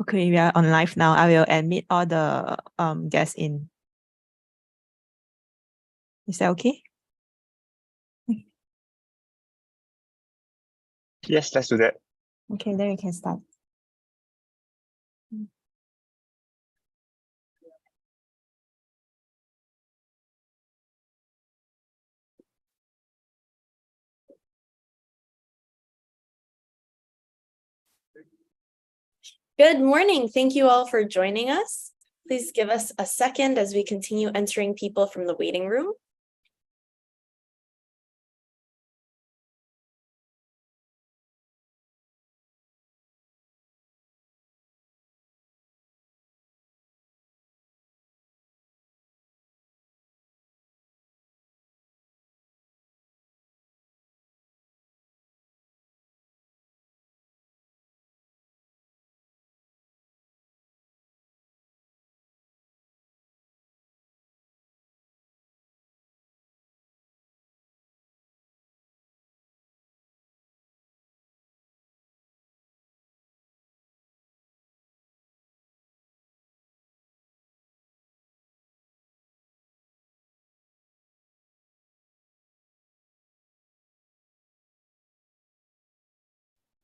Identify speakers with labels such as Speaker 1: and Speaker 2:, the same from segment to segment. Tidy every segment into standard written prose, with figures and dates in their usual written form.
Speaker 1: Okay, we are on live now. I will admit all the guests in. Is that okay?
Speaker 2: Yes, let's do that.
Speaker 1: Okay, then we can start.
Speaker 3: Good morning. Thank you all for joining us. Please give us a second as we continue entering people from the waiting room.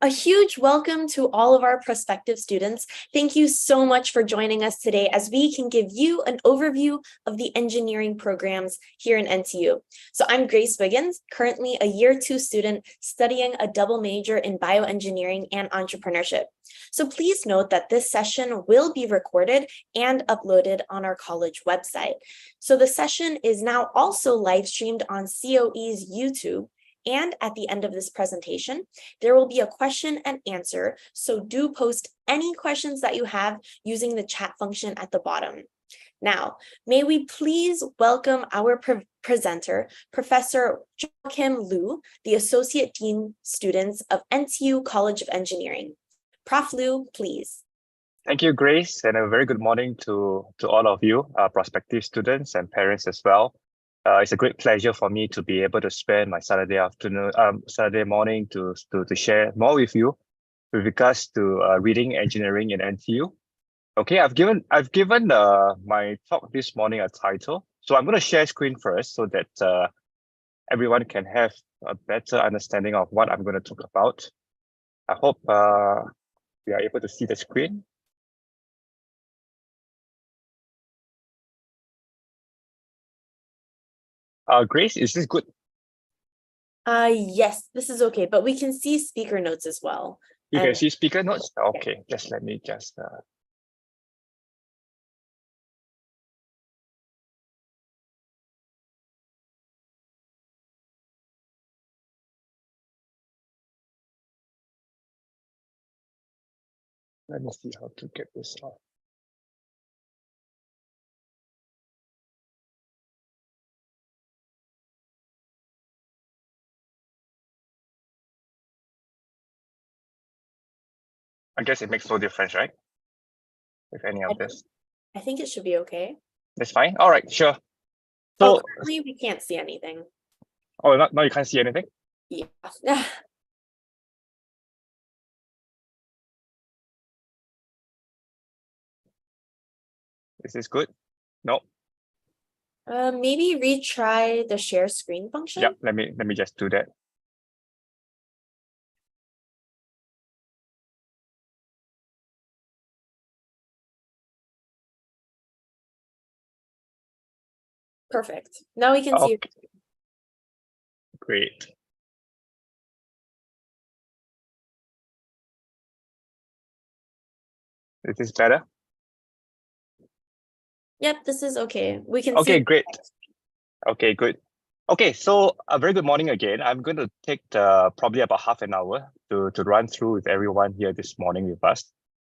Speaker 3: A huge welcome to all of our prospective students. Thank you so much for joining us today as we can give you an overview of the engineering programs here in NTU. So I'm Grace Wiggins, currently a year 2 student studying a double major in bioengineering and entrepreneurship. So please note that this session will be recorded and uploaded on our college website. So the session is now also live streamed on COE's YouTube. And at the end of this presentation, there will be a question and answer. So do post any questions that you have using the chat function at the bottom. Now, may we please welcome our presenter, Professor Joachim Liu, the Associate Dean Students of NTU College of Engineering. Prof. Liu, please.
Speaker 2: Thank you, Grace, and a very good morning to all of you, prospective students and parents as well. It's a great pleasure for me to be able to spend my Saturday morning to share more with you with regards to reading engineering in NTU. Okay, I've given my talk this morning a title, so I'm going to share screen first so that everyone can have a better understanding of what I'm going to talk about. I hope we are able to see the screen. Grace, is this good?
Speaker 3: Yes, this is okay, but we can see speaker notes as well.
Speaker 2: You can see speaker notes? Okay, just let me just... Let me see how to get this off. I guess it makes no difference, right? With any of this.
Speaker 3: I think it should be okay.
Speaker 2: That's fine. All right, sure. So
Speaker 3: currently we can't see anything.
Speaker 2: Oh, now you can't see anything?
Speaker 3: Yeah.
Speaker 2: Is this good? No.
Speaker 3: Maybe retry the share screen function.
Speaker 2: Yeah, let me just do that.
Speaker 3: Perfect. Now we can see.
Speaker 2: Great. Is this better?
Speaker 3: Yep, this is okay. We can see.
Speaker 2: Okay, great. Okay, good. Okay, so a very good morning again. I'm going to take probably about half an hour to run through with everyone here this morning with us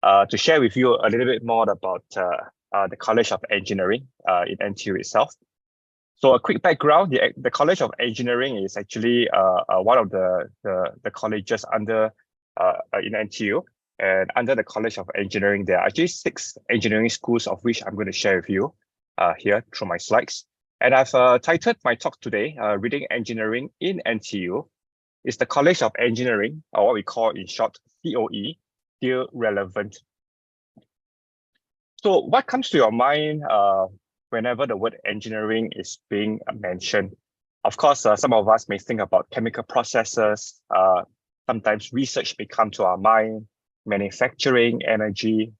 Speaker 2: to share with you a little bit more about the College of Engineering in NTU itself. So a quick background, the College of Engineering is actually one of the colleges under in NTU. And under the College of Engineering, there are actually 6 engineering schools, of which I'm going to share with you here through my slides. And I've titled my talk today, Reading Engineering in NTU. It's the College of Engineering, or what we call in short, COE, still relevant. So what comes to your mind whenever the word engineering is being mentioned? Of course, some of us may think about chemical processes. Sometimes research may come to our mind, manufacturing, energy,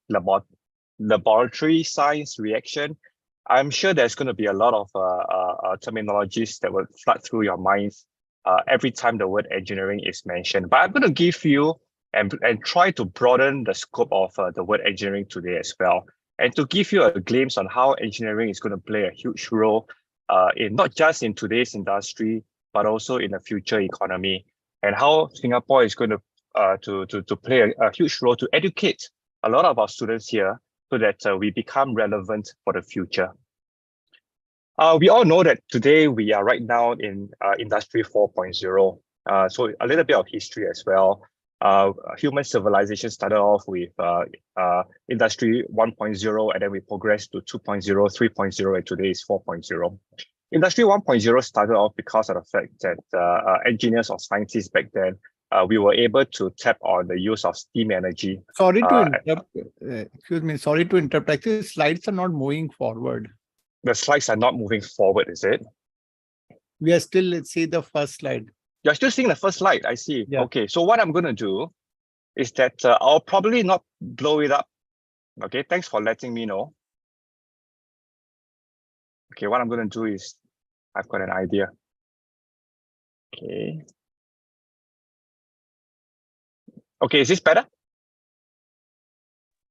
Speaker 2: laboratory science, reaction. I'm sure there's going to be a lot of terminologies that will flood through your minds every time the word engineering is mentioned. But I'm going to give you and try to broaden the scope of the word engineering today as well, and to give you a glimpse on how engineering is going to play a huge role in not just in today's industry, but also in the future economy, and how Singapore is going to play a huge role to educate a lot of our students here so that we become relevant for the future. We all know that today we are right now in Industry 4.0. So a little bit of history as well. Human civilization started off with Industry 1.0, and then we progressed to 2.0, 3.0, and today is 4.0. Industry 1.0 started off because of the fact that engineers or scientists back then, we were able to tap on the use of steam energy.
Speaker 4: Sorry to interrupt. Excuse me. Sorry to interrupt. Actually, slides are not moving forward.
Speaker 2: The slides are not moving forward, is it?
Speaker 4: We are still, let's see the first slide.
Speaker 2: You're still seeing the first slide, I see.
Speaker 4: Yeah.
Speaker 2: Okay, so what I'm going to do is that I'll probably not blow it up. Okay, thanks for letting me know. Okay, what I'm going to do is, I've got an idea. Okay. Okay, is this better?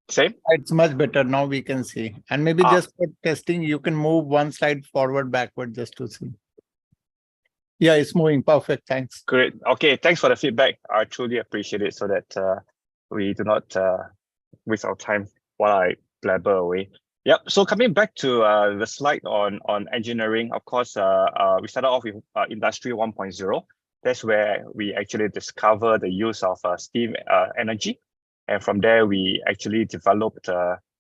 Speaker 2: Same?
Speaker 4: It's much better. Now we can see. And maybe just for testing, you can move one slide forward, backward, just to see. Yeah, it's moving. Perfect. Thanks.
Speaker 2: Great. Okay, thanks for the feedback. I truly appreciate it so that we do not waste our time while I blabber away. Yep. So coming back to the slide on engineering, of course, we started off with Industry 1.0. That's where we actually discover the use of steam energy. And from there, we actually developed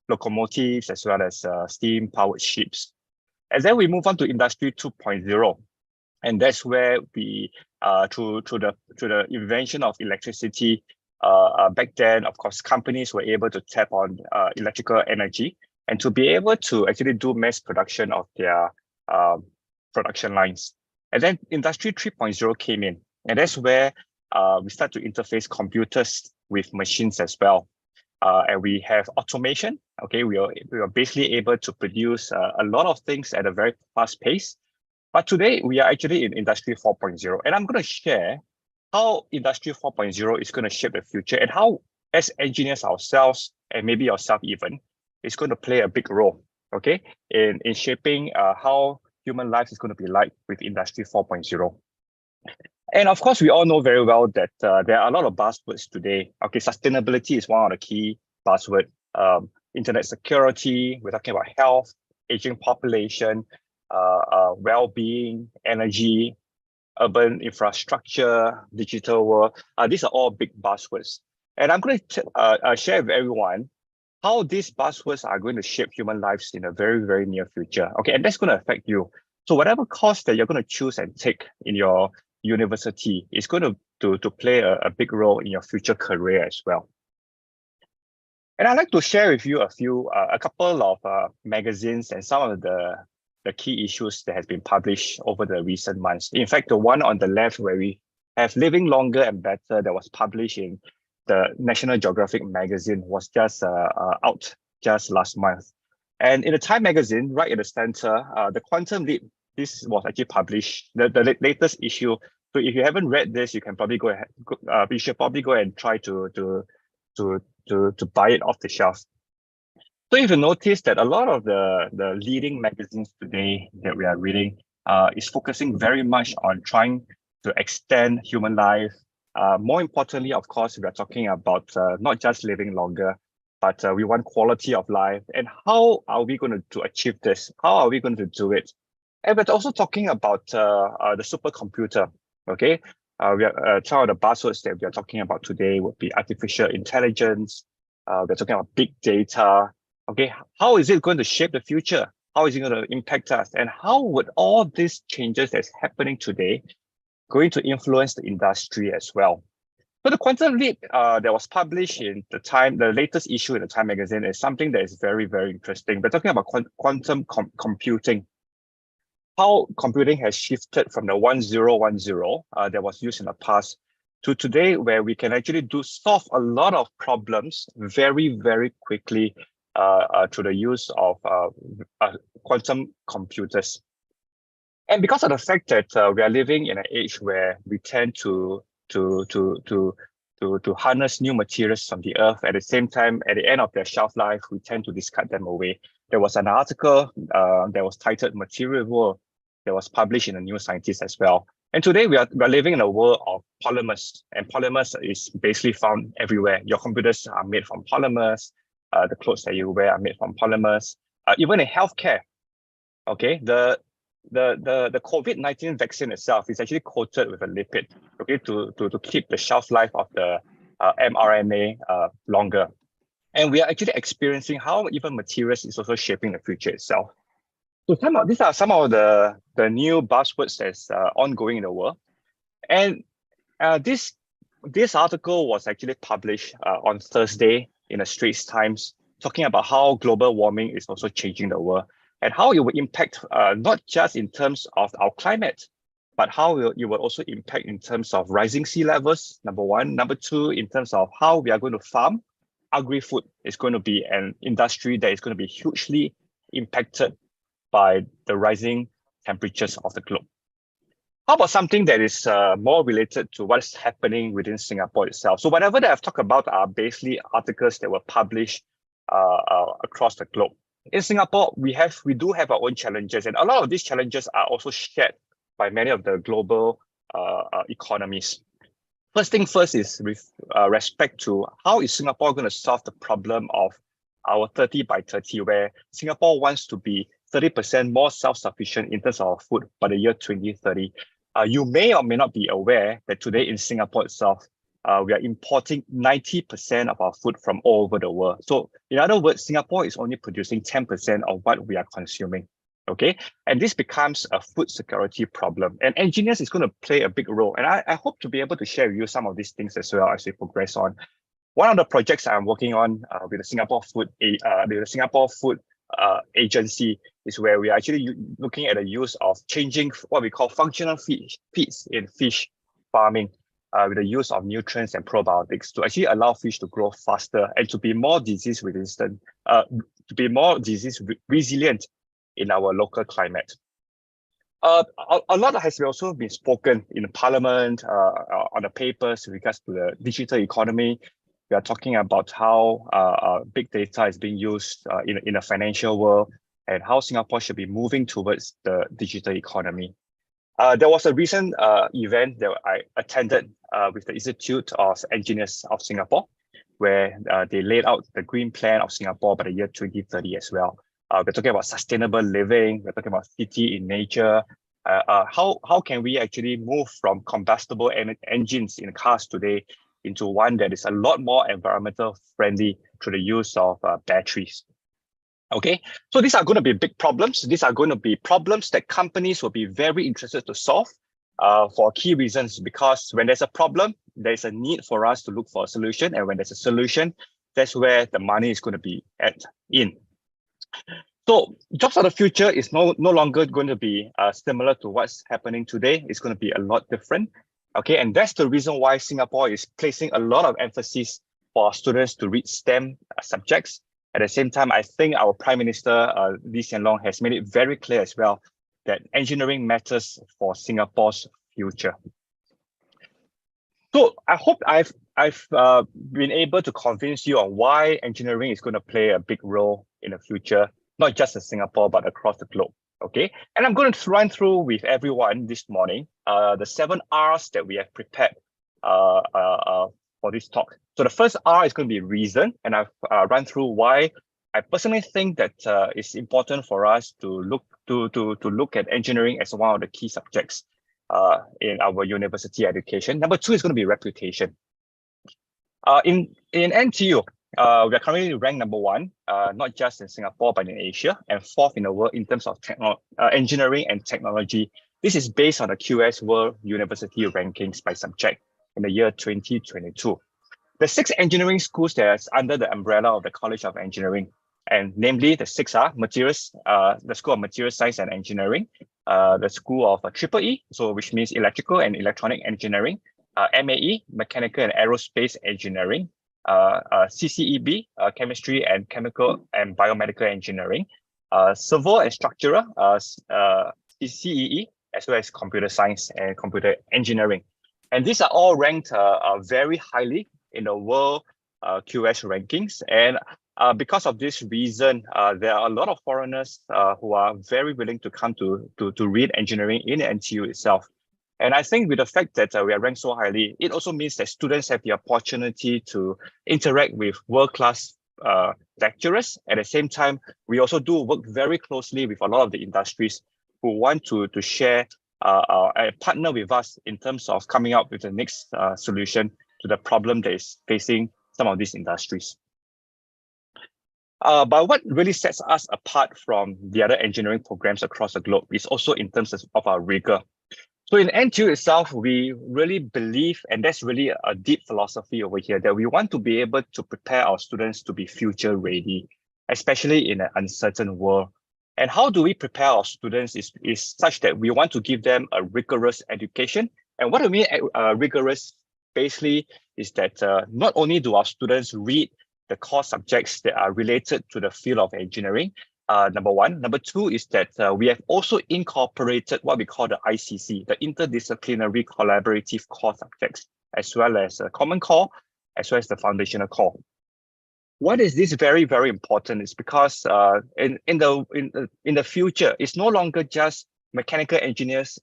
Speaker 2: locomotives as well as steam-powered ships. And then we move on to Industry 2.0. And that's where we, through the invention of electricity, back then, of course, companies were able to tap on electrical energy and to be able to actually do mass production of their production lines. And then Industry 3.0 came in, and that's where we start to interface computers with machines as well. And we have automation. Okay, we are basically able to produce a lot of things at a very fast pace. But today we are actually in Industry 4.0, and I'm going to share how Industry 4.0 is going to shape the future and how, as engineers ourselves, and maybe yourself even, is going to play a big role, okay, in shaping how human life is going to be like with Industry 4.0. And of course, we all know very well that there are a lot of buzzwords today. Okay, sustainability is one of the key buzzwords. Internet security, we're talking about health, aging population, well-being, energy, urban infrastructure, digital world. These are all big buzzwords. And I'm going to share with everyone how these buzzwords are going to shape human lives in a very, very near future. Okay, and that's going to affect you. So whatever course that you're going to choose and take in your university is going to play a big role in your future career as well. And I'd like to share with you a couple of magazines and some of the key issues that has been published over the recent months. In fact, the one on the left where we have Living Longer and Better that was published in the National Geographic magazine was just out just last month. And in the Time magazine, right in the center, the Quantum Leap, this was actually published, the latest issue. So if you haven't read this, you can probably go ahead, you should probably go and try to buy it off the shelf. So if you notice that a lot of the leading magazines today that we are reading is focusing very much on trying to extend human life. More importantly, of course, we are talking about not just living longer, but we want quality of life. And how are we going to achieve this? How are we going to do it? And we're also talking about the supercomputer, okay? Some of the buzzwords that we are talking about today would be artificial intelligence. We're talking about big data. Okay, how is it going to shape the future? How is it going to impact us? And how would all these changes that's happening today going to influence the industry as well? So the quantum leap that was published in the latest issue in the Time magazine is something that is very, very interesting. We're talking about quantum computing. How computing has shifted from the 1010 that was used in the past to today, where we can actually solve a lot of problems very, very quickly through the use of quantum computers. And because of the fact that we are living in an age where we tend to harness new materials from the earth, at the same time, at the end of their shelf life, we tend to discard them away. There was an article that was titled Material World that was published in the New Scientist as well. And today we are living in a world of polymers, and polymers is basically found everywhere. Your computers are made from polymers. The clothes that you wear are made from polymers. Even in healthcare, okay, the COVID-19 vaccine itself is actually coated with a lipid, okay, to keep the shelf life of the mRNA longer. And we are actually experiencing how even materials is also shaping the future itself. So these are some of the new buzzwords that's ongoing in the world. And this article was actually published on Thursday in the Straits Times, talking about how global warming is also changing the world and how it will impact not just in terms of our climate, but how it will also impact in terms of rising sea levels, number one. Number two, in terms of how we are going to farm. Agri-food is going to be an industry that is going to be hugely impacted by the rising temperatures of the globe. How about something that is more related to what's happening within Singapore itself? So whatever that I've talked about are basically articles that were published across the globe. In Singapore, we do have our own challenges, and a lot of these challenges are also shared by many of the global economies. First thing first is with respect to how is Singapore going to solve the problem of our 30 by 30, where Singapore wants to be 30% more self-sufficient in terms of food by the year 2030. You may or may not be aware that today in Singapore itself, we are importing 90% of our food from all over the world. So in other words, Singapore is only producing 10% of what we are consuming. Okay, and this becomes a food security problem, and engineers is going to play a big role. And I hope to be able to share with you some of these things as well as we progress on. One of the projects I'm working on with the Singapore Food Agency is where we are actually looking at the use of changing what we call functional feeds in fish farming with the use of nutrients and probiotics to actually allow fish to grow faster and to be more disease resistant, resilient in our local climate. A lot has also been spoken in Parliament on the papers with regards to the digital economy. We are talking about how big data is being used in the financial world and how Singapore should be moving towards the digital economy. There was a recent event that I attended with the Institute of Engineers of Singapore, where they laid out the green plan of Singapore by the year 2030 as well. We're talking about sustainable living. We're talking about city in nature. How can we actually move from combustible engines in cars today into one that is a lot more environmental friendly through the use of batteries? Okay, so these are going to be big problems. These are going to be problems that companies will be very interested to solve for key reasons, because when there's a problem, there's a need for us to look for a solution. And when there's a solution, that's where the money is going to be in. So jobs of the future is no longer going to be similar to what's happening today. It's going to be a lot different. Okay, and that's the reason why Singapore is placing a lot of emphasis for our students to read STEM subjects. At the same time, I think our Prime Minister, Lee Hsien Loong, has made it very clear as well that engineering matters for Singapore's future. So I hope I've been able to convince you on why engineering is going to play a big role in the future, not just in Singapore, but across the globe. Okay, and I'm going to run through with everyone this morning the 7 R's that we have prepared for this talk. So the first R is going to be reason, and I've run through why I personally think that it's important for us to look at engineering as one of the key subjects in our university education. Number 2 is going to be reputation. In NTU, we are currently ranked number 1, not just in Singapore, but in Asia, and 4th in the world in terms of engineering and technology. This is based on the QS World University rankings by subject. in the year 2022. The 6 engineering schools that are under the umbrella of the College of Engineering, and namely the 6 are materials, the School of Materials Science and Engineering, the School of EEE, so which means Electrical and Electronic Engineering, MAE, Mechanical and Aerospace Engineering, CCEB, Chemistry and Chemical and Biomedical Engineering, Civil and Structural, CEE, as well as Computer Science and Computer Engineering. And these are all ranked very highly in the world QS rankings. And because of this reason, there are a lot of foreigners who are very willing to come to read engineering in NTU itself. And I think with the fact that we are ranked so highly, it also means that students have the opportunity to interact with world-class lecturers. At the same time, we also do work very closely with a lot of the industries who want to share and partner with us in terms of coming up with the next solution to the problem that is facing some of these industries. But what really sets us apart from the other engineering programs across the globe is also in terms of our rigor. So in NTU itself, we really believe, and that's really a deep philosophy over here, that we want to be able to prepare our students to be future ready, especially in an uncertain world. And how do we prepare our students is such that we want to give them a rigorous education. And what I mean rigorous basically is that not only do our students read the core subjects that are related to the field of engineering, number one. Number two is that we have also incorporated what we call the ICC, the interdisciplinary collaborative core subjects, as well as a common core, as well as the foundational core. What is this very, very important is because in the future, it's no longer just mechanical engineers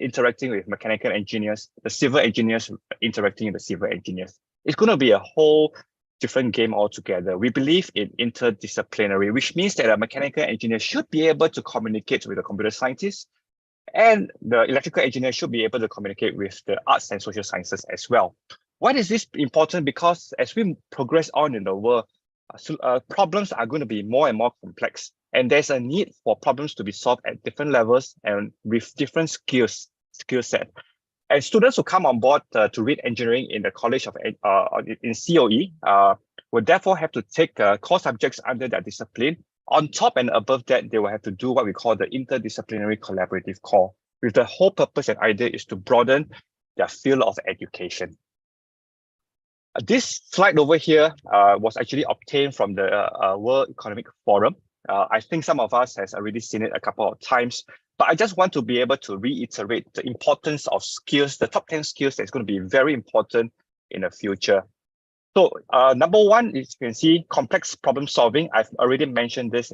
Speaker 2: interacting with mechanical engineers, the civil engineers interacting with the civil engineers. It's going to be a whole different game altogether. We believe in interdisciplinary, which means that a mechanical engineer should be able to communicate with a computer scientist, and the electrical engineer should be able to communicate with the arts and social sciences as well. Why is this important? Because as we progress on in the world, problems are going to be more and more complex, and there's a need for problems to be solved at different levels and with different skill set. And students who come on board to read engineering in the College of in COE will therefore have to take core subjects under their discipline. On top and above that, they will have to do what we call the interdisciplinary collaborative core, with the whole purpose and idea is to broaden their field of education. This slide over here was actually obtained from the World Economic Forum. I think some of us has already seen it a couple of times, but I just want to be able to reiterate the importance of skills, the top 10 skills that's going to be very important in the future. So number one is, you can see, complex problem solving. I've already mentioned this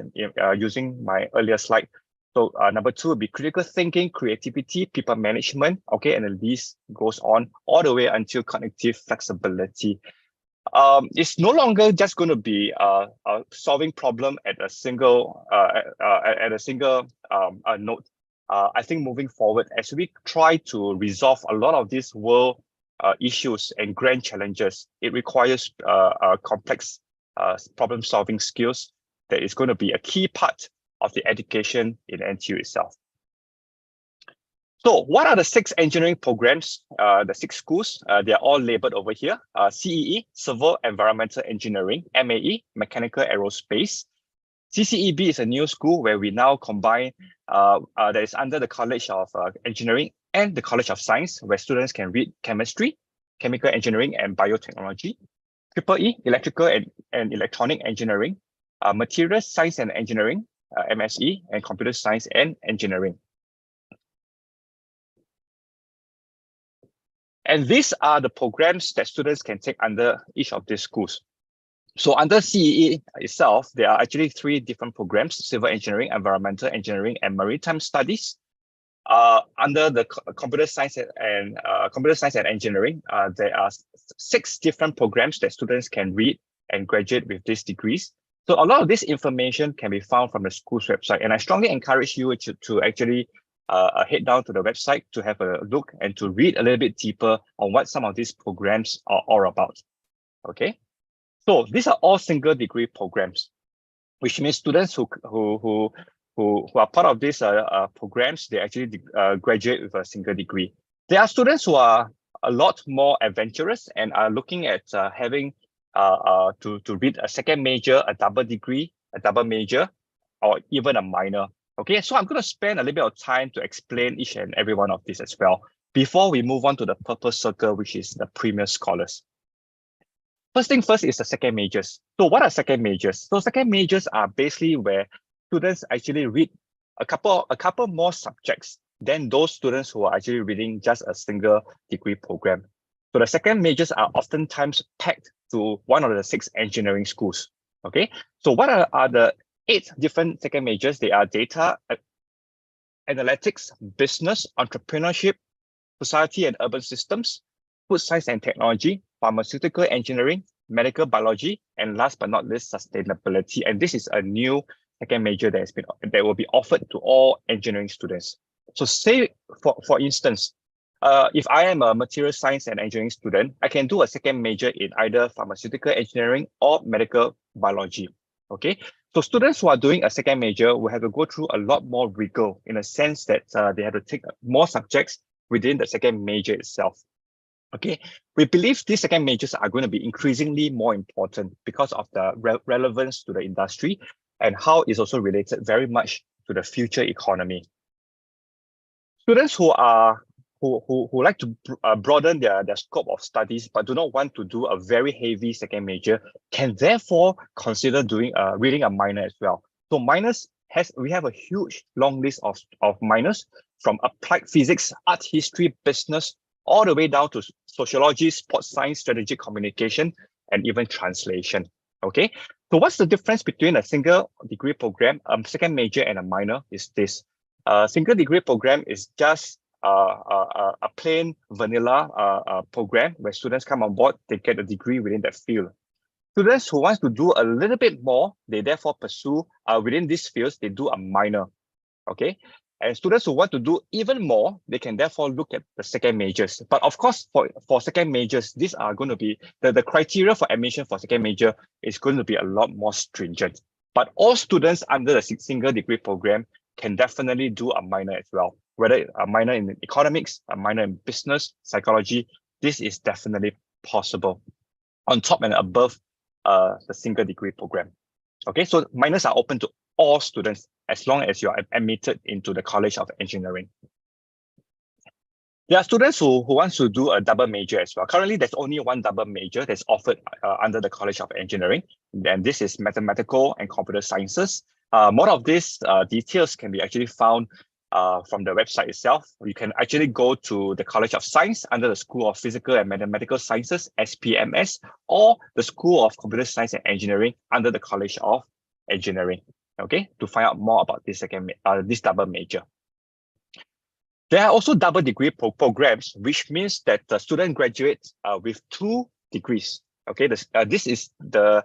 Speaker 2: using my earlier slide. So number two would be critical thinking, creativity, people management, okay, and the list goes on all the way until cognitive flexibility. It's no longer just going to be solving problem at a single note. I think moving forward, as we try to resolve a lot of these world issues and grand challenges, it requires complex problem-solving skills that is going to be a key part of the education in NTU itself. So what are the 6 engineering programs, the 6 schools? They're all labeled over here. CEE, Civil Environmental Engineering, MAE, Mechanical Aerospace. CCEB is a new school where we now combine, that is under the College of Engineering and the College of Science, where students can read chemistry, chemical engineering, and biotechnology. EEE, Electrical and Electronic Engineering, Materials Science and Engineering, MSE, and Computer Science and Engineering. And these are the programs that students can take under each of these schools. So under CEE itself, there are actually 3 different programs: Civil Engineering, Environmental Engineering, and Maritime Studies. Under the Computer Science and Engineering, there are 6 different programs that students can read and graduate with these degrees. So a lot of this information can be found from the school's website, and I strongly encourage you to actually head down to the website to have a look and to read a little bit deeper on what some of these programs are all about. Okay, so these are all single degree programs, which means students who are part of these programs, they actually graduate with a single degree. There are students who are a lot more adventurous and are looking at having to read a second major, a double degree, a double major, or even a minor. Okay, so I'm going to spend a little bit of time to explain each and every one of these as well before we move on to the purple circle, which is the premier scholars. First thing first is the second majors. So what are second majors? So second majors are basically where students actually read a couple more subjects than those students who are actually reading just a single degree program. So the second majors are oftentimes packed to one of the 6 engineering schools. Okay, so what are the 8 different second majors? They are data analytics, business, entrepreneurship, society and urban systems, food science and technology, pharmaceutical engineering, medical biology, and last but not least, sustainability. And this is a new second major that will be offered to all engineering students. So say, for instance, if I am a material science and engineering student, I can do a second major in either pharmaceutical engineering or medical biology. Okay, so students who are doing a second major will have to go through a lot more rigor in a sense that they have to take more subjects within the second major itself. Okay, we believe these second majors are going to be increasingly more important because of the relevance to the industry and how it's also related very much to the future economy. Students who like to broaden their scope of studies but do not want to do a very heavy second major can therefore consider doing reading a minor as well. So minors we have a huge long list of minors from applied physics, art history, business, all the way down to sociology, sports science, strategic communication, and even translation. Okay, so what's the difference between a single degree program, second major, and a minor is this. A single degree program is just a plain vanilla program where students come on board, they get a degree within that field. Students who want to do a little bit more, they therefore pursue within these fields, they do a minor. Okay, and students who want to do even more, they can therefore look at the second majors. But of course, for second majors, these are going to be the criteria for admission for second major is going to be a lot more stringent. But all students under the single degree program can definitely do a minor as well. Whether a minor in economics, a minor in business, psychology, this is definitely possible on top and above the single degree program. Okay, so minors are open to all students as long as you are admitted into the College of Engineering. There are students who want to do a double major as well. Currently, there's only one double major that's offered under the College of Engineering, and this is mathematical and computer sciences. More of these details can be actually found from the website itself. You can actually go to the College of Science under the School of Physical and Mathematical Sciences, SPMS, or the School of Computer Science and Engineering under the College of Engineering. Okay, to find out more about this this double major. There are also double degree programs, which means that the student graduates with 2 degrees. Okay, this is the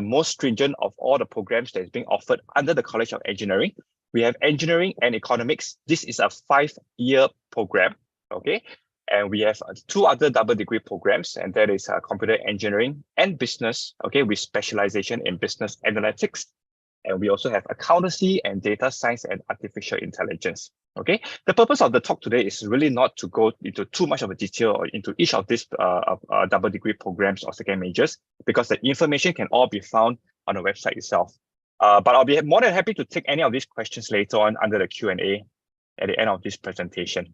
Speaker 2: most stringent of all the programs that is being offered under the College of Engineering. We have engineering and economics. This is a 5-year program. Okay, and we have 2 other double degree programs, and that is computer engineering and business. Okay, with specialization in business analytics. And we also have accountancy and data science and artificial intelligence. Okay, the purpose of the talk today is really not to go into too much of a detail or into each of these double degree programs or second majors, because the information can all be found on the website itself. But I'll be more than happy to take any of these questions later on under the Q&A at the end of this presentation.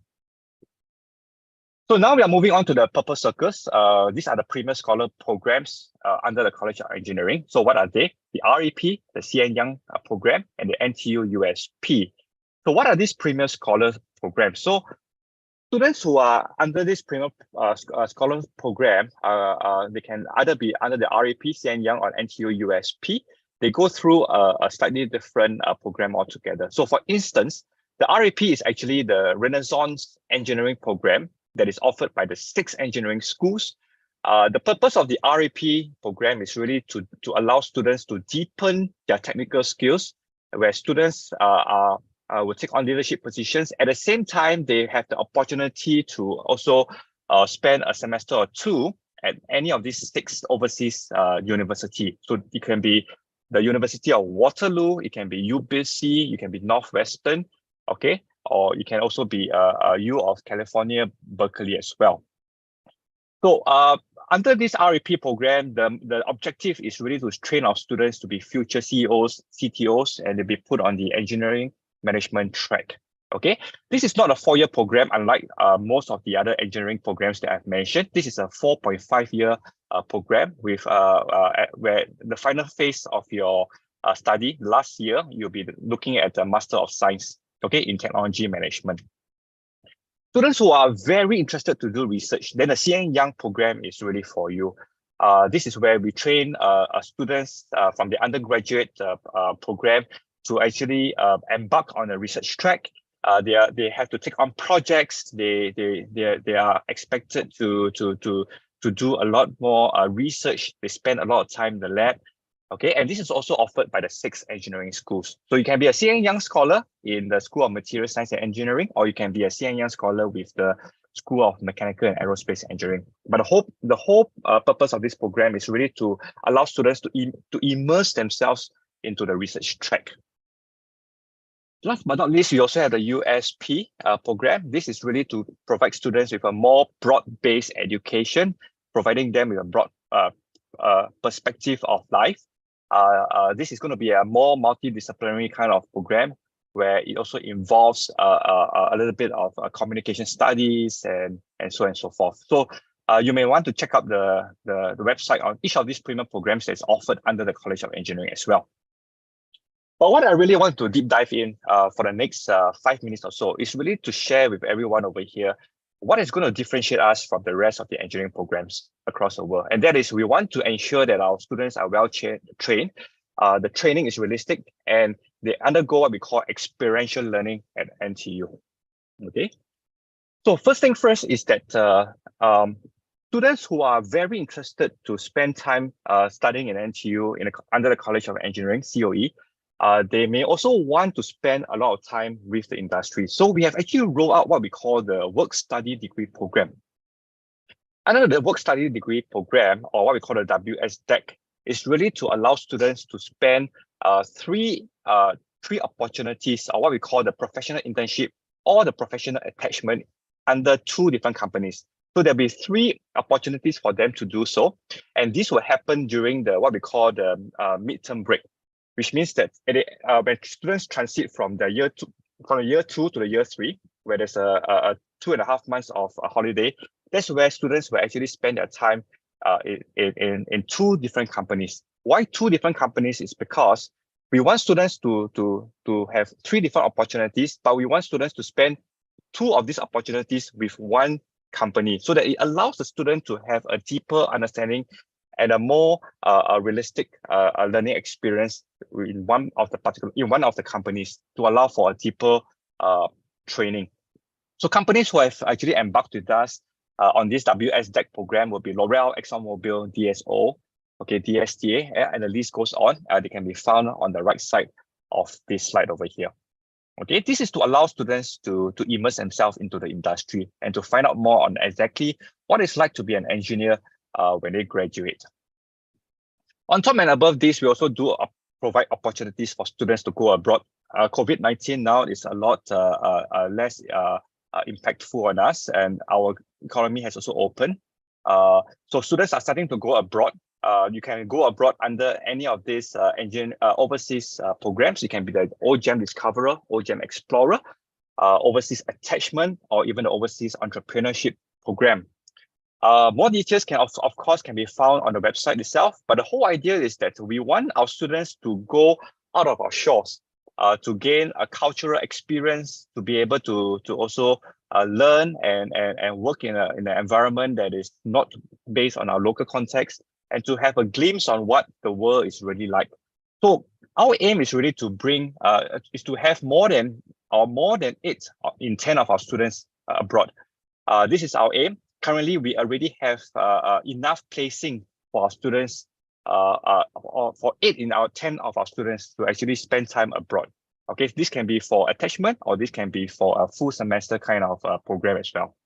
Speaker 2: So now we are moving on to the purple circles. These are the Premier Scholar programs under the College of Engineering. So what are they? The REP, the CN Young program, and the NTU USP. So what are these Premier Scholar programs? So students who are under this Premier Scholar program, they can either be under the REP, CN Young, or NTU USP. They go through a slightly different program altogether. So for instance, the REP is actually the Renaissance Engineering program that is offered by the 6 engineering schools. The purpose of the REP program is really to allow students to deepen their technical skills, where students will take on leadership positions. At the same time, they have the opportunity to also spend a semester or 2 at any of these 6 overseas universities. So it can be the University of Waterloo, it can be UBC, it can be Northwestern, okay? Or it can also be U of California, Berkeley as well. So under this REP program, the objective is really to train our students to be future CEOs, CTOs, and they'll be put on the engineering management track. Okay, this is not a 4-year program, unlike most of the other engineering programs that I've mentioned. This is a 4.5-year program with where the final phase of your study last year, you'll be looking at the Master of Science, okay, in technology management. Students who are very interested to do research, then the CN Young program is really for you. This is where we train students from the undergraduate program to actually embark on a research track. They have to take on projects. They are expected to do a lot more research. They spend a lot of time in the lab. Okay, and this is also offered by the 6 engineering schools. So you can be a CN Young scholar in the School of Material Science and Engineering, or you can be a CN Young scholar with the School of Mechanical and Aerospace Engineering. But the whole purpose of this program is really to allow students to immerse themselves into the research track. Last but not least, we also have the USP program. This is really to provide students with a more broad-based education, providing them with a broad perspective of life. This is going to be a more multidisciplinary kind of program where it also involves a little bit of communication studies and so on and so forth. So you may want to check out the website on each of these premium programs that's offered under the College of Engineering as well. But what I really want to deep dive in for the next 5 minutes or so is really to share with everyone over here what is going to differentiate us from the rest of the engineering programs across the world. And that is, we want to ensure that our students are well trained, the training is realistic, and they undergo what we call experiential learning at NTU. Okay. So first thing first is that students who are very interested to spend time studying in NTU under the College of Engineering, COE, they may also want to spend a lot of time with the industry. So we have actually rolled out what we call the Work Study Degree Program. Under the Work Study Degree Program, or what we call the WSDEC, is really to allow students to spend three opportunities, or what we call the professional internship or the professional attachment, under 2 different companies. So there'll be 3 opportunities for them to do so. And this will happen during what we call the midterm break, which means that when students transit from the year 2 to the year 3, where there's a 2.5 months of a holiday, that's where students will actually spend their time in 2 different companies. Why 2 different companies is because we want students to have 3 different opportunities, but we want students to spend 2 of these opportunities with 1 company, so that it allows the student to have a deeper understanding and a more realistic learning experience in one of the companies, to allow for a deeper training. So companies who have actually embarked with us on this WSDEC program will be L'Oreal, ExxonMobil, DSO, okay, DSTA, and the list goes on. They can be found on the right side of this slide over here. Okay, this is to allow students to immerse themselves into the industry and to find out more on exactly what it's like to be an engineer when they graduate. On top and above this, we also do provide opportunities for students to go abroad. COVID-19 now is a lot less impactful on us, and our economy has also opened. So students are starting to go abroad. You can go abroad under any of these overseas programs. You can be the OGEM Discoverer, OGEM Explorer, Overseas Attachment, or even the Overseas Entrepreneurship Program. More details of course can be found on the website itself, but the whole idea is that we want our students to go out of our shores, to gain a cultural experience, to be able to also learn and work in an environment that is not based on our local context, and to have a glimpse on what the world is really like. So our aim is really to bring, is to have more than 8 in 10 of our students abroad. This is our aim. Currently, we already have enough placing for our students, or for 8 in our 10 of our students to actually spend time abroad. Okay, this can be for attachment, or this can be for a full semester kind of program as well.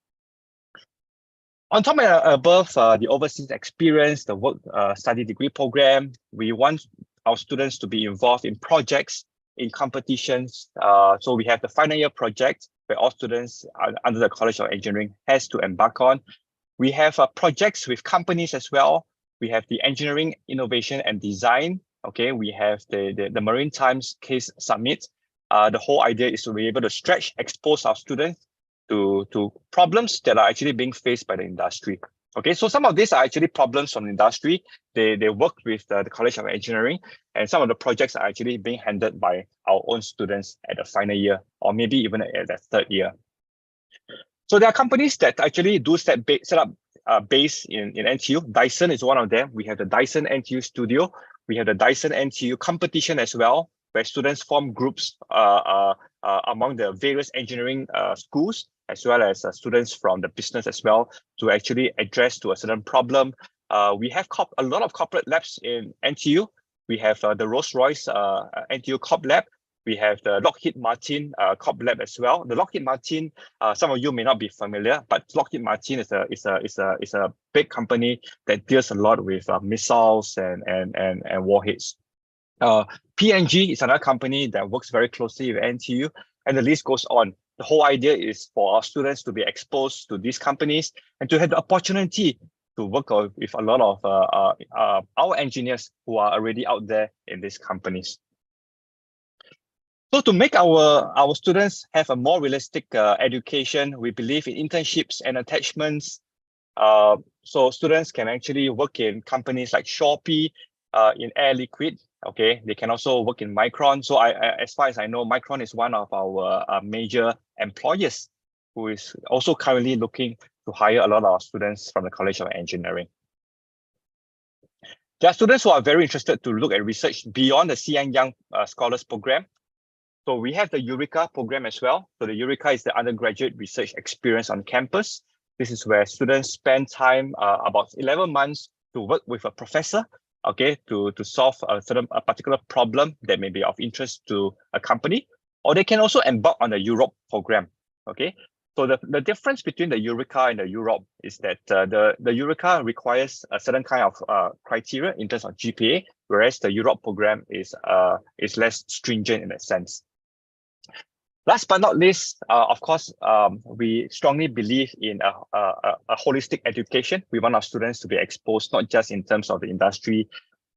Speaker 2: On top and above the overseas experience, the work study degree program, we want our students to be involved in projects, in competitions. So we have the final year project where all students under the College of Engineering has to embark on. We have projects with companies as well. We have the engineering, innovation, and design. Okay, we have the Marine Times Case Summit. The whole idea is to be able to expose our students to problems that are actually being faced by the industry. Okay, so some of these are actually problems from the industry. They work with the College of Engineering, and some of the projects are actually being handled by our own students at the final year, or maybe even at the third year. So there are companies that actually do set up base in NTU. Dyson is one of them. We have the Dyson NTU Studio. We have the Dyson NTU competition as well, where students form groups among the various engineering schools, as well as students from the business as well, to actually address to a certain problem. We have a lot of corporate labs in NTU. We have the Rolls-Royce NTU Corp Lab. We have the Lockheed Martin Corp Lab as well. The Lockheed Martin, some of you may not be familiar, but Lockheed Martin is a big company that deals a lot with missiles and warheads. P&G is another company that works very closely with NTU, and the list goes on. The whole idea is for our students to be exposed to these companies and to have the opportunity to work with a lot of our engineers who are already out there in these companies. So to make our students have a more realistic education, we believe in internships and attachments. So students can actually work in companies like Shopee, in Air Liquide. Okay, they can also work in Micron. So as far as I know, Micron is one of our major employers who is also currently looking to hire a lot of our students from the College of Engineering. There are students who are very interested to look at research beyond the CN Young Scholars Program. So we have the Eureka program as well. So the Eureka is the undergraduate research experience on campus. This is where students spend time, about 11 months, to work with a professor, okay, to solve a particular problem that may be of interest to a company, or they can also embark on the Europe program, okay? So the difference between the Eureka and the Europe is that the Eureka requires a certain kind of criteria in terms of GPA, whereas the Europe program is less stringent in that sense. Last but not least, of course, we strongly believe in a holistic education. We want our students to be exposed not just in terms of the industry,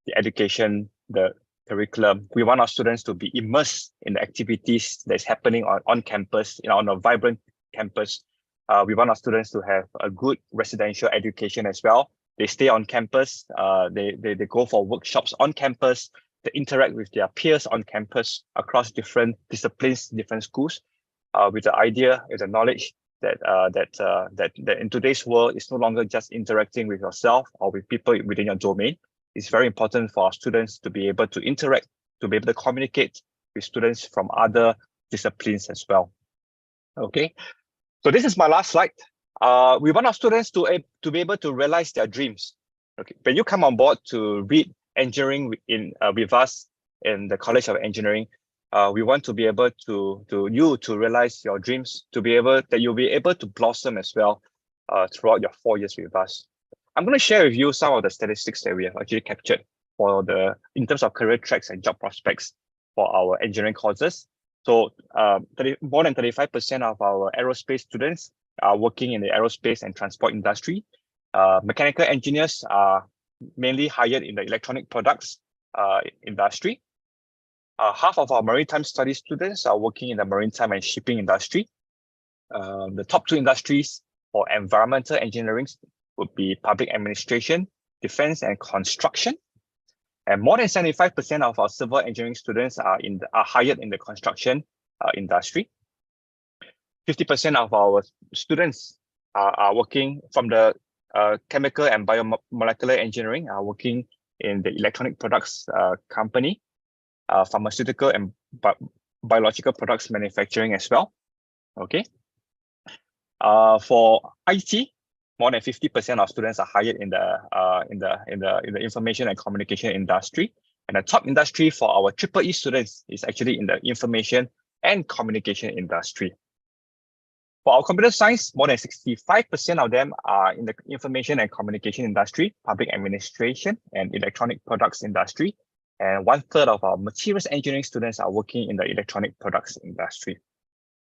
Speaker 2: the education, the curriculum. We want our students to be immersed in the activities that's happening on campus, on a vibrant campus. We want our students to have a good residential education as well. They stay on campus, they go for workshops on campus, they interact with their peers on campus across different disciplines, different schools, with the idea, with the knowledge that in today's world, it's no longer just interacting with yourself or with people within your domain. It's very important for our students to be able to interact, to be able to communicate with students from other disciplines as well. Okay, so this is my last slide. We want our students to be able to realize their dreams. Okay, when you come on board to read engineering with us in the College of Engineering, we want to be able to realize your dreams, that you'll be able to blossom as well throughout your 4 years with us. I'm going to share with you some of the statistics that we have actually captured in terms of career tracks and job prospects for our engineering courses. So more than 35% of our aerospace students are working in the aerospace and transport industry. Mechanical engineers are mainly hired in the electronic products industry. Half of our maritime studies students are working in the maritime and shipping industry. The top two industries for environmental engineering would be public administration, defense, and construction. And more than 75% of our civil engineering students are hired in the construction industry. 50% of our students are working from the chemical and biomolecular engineering, are working in the electronic products company, pharmaceutical and biological products manufacturing as well. Okay. For IT, more than 50% of students are hired in the information and communication industry. And the top industry for our EEE students is actually in the information and communication industry. For our computer science, more than 65% of them are in the information and communication industry, public administration, and electronic products industry. And 1/3 of our materials engineering students are working in the electronic products industry.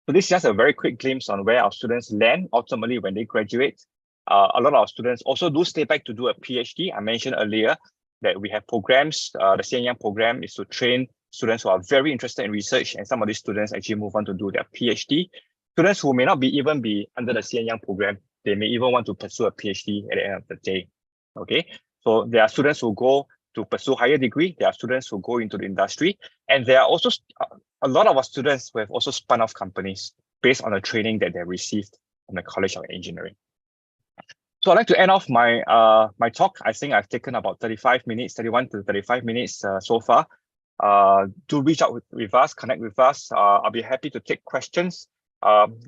Speaker 2: So this is just a very quick glimpse on where our students land ultimately when they graduate. a lot of our students also do stay back to do a PhD. I mentioned earlier that we have programs. The CNYang program is to train students who are very interested in research, and some of these students actually move on to do their PhD. Students who may not even be under the CNYang program, they may even want to pursue a PhD at the end of the day. Okay, so there are students who go to pursue higher degree. There are students who go into the industry, and there are also a lot of our students who have also spun off companies based on the training that they received from the College of Engineering. So I'd like to end off my my talk. I think I've taken about 31 to 35 minutes so far. Do reach out with us, connect with us. I'll be happy to take questions.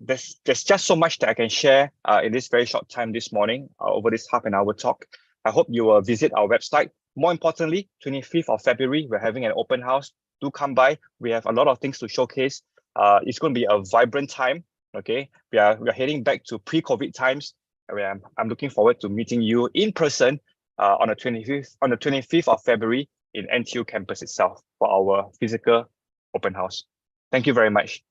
Speaker 2: There's just so much that I can share in this very short time this morning over this half an hour talk. I hope you will visit our website. More importantly, 25th of February, we're having an open house. Do come by. We have a lot of things to showcase. It's going to be a vibrant time. Okay, we are heading back to pre-COVID times. I'm looking forward to meeting you in person on the 25th of February in NTU campus itself for our physical open house. Thank you very much.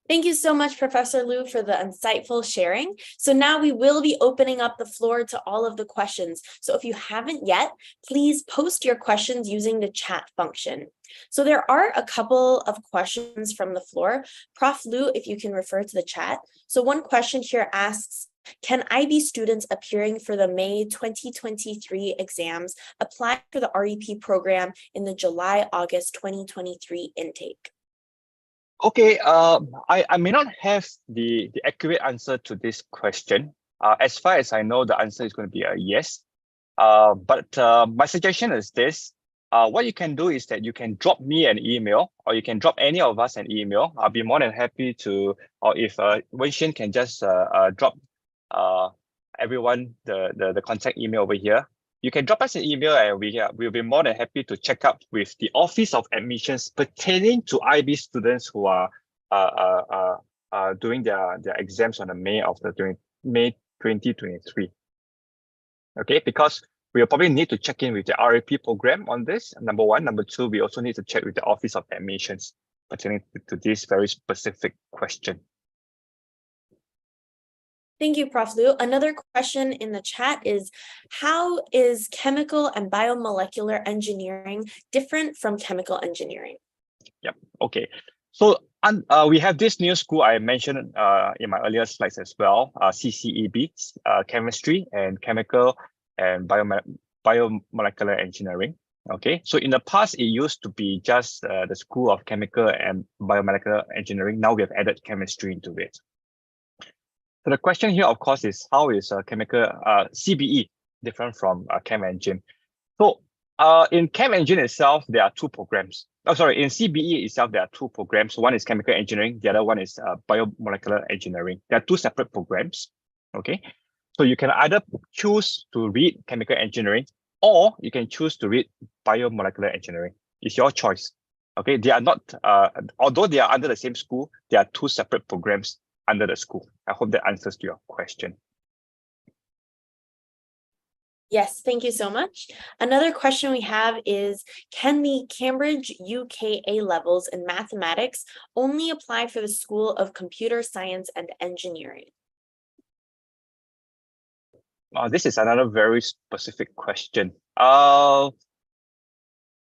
Speaker 3: Thank you so much, Professor Liu, for the insightful sharing. So now we will be opening up the floor to all of the questions. So if you haven't yet, please post your questions using the chat function. So there are a couple of questions from the floor. Prof. Liu, if you can refer to the chat. So one question here asks, can IB students appearing for the May 2023 exams apply for the REP program in the July-August 2023 intake?
Speaker 2: Okay, I may not have the accurate answer to this question. As far as I know, the answer is going to be a yes. But my suggestion is this. What you can do is that you can drop me an email, or you can drop any of us an email. I'll be more than happy to, or if Wenshin can just drop everyone the contact email over here. You can drop us an email, and we'll be more than happy to check up with the Office of Admissions pertaining to IB students who are doing their exams on the May 2023. Okay, because we'll probably need to check in with the RAP program on this, number one. Number two, we also need to check with the Office of Admissions pertaining to this very specific question.
Speaker 3: Thank you, Prof. Liu. Another question in the chat is, how is chemical and biomolecular engineering different from chemical engineering?
Speaker 2: Yep. Okay. So we have this new school I mentioned in my earlier slides as well, CCEB, chemistry and chemical and biomolecular engineering. Okay. So in the past, it used to be just the School of Chemical and Biomolecular Engineering. Now we have added chemistry into it. So the question here, of course, is how is chemical CBE different from Chem Engine? So in Chem Engine itself, there are two programs. Oh, sorry, in CBE itself, there are two programs. One is chemical engineering. The other one is biomolecular engineering. There are two separate programs. Okay, so you can either choose to read chemical engineering, or you can choose to read biomolecular engineering. It's your choice. Okay, they are not. Although they are under the same school, they are two separate programs under the school. I hope that answers to your question.
Speaker 3: Yes, thank you so much. Another question we have is, can the Cambridge UK A levels in mathematics only apply for the School of Computer Science and Engineering?
Speaker 2: This is another very specific question.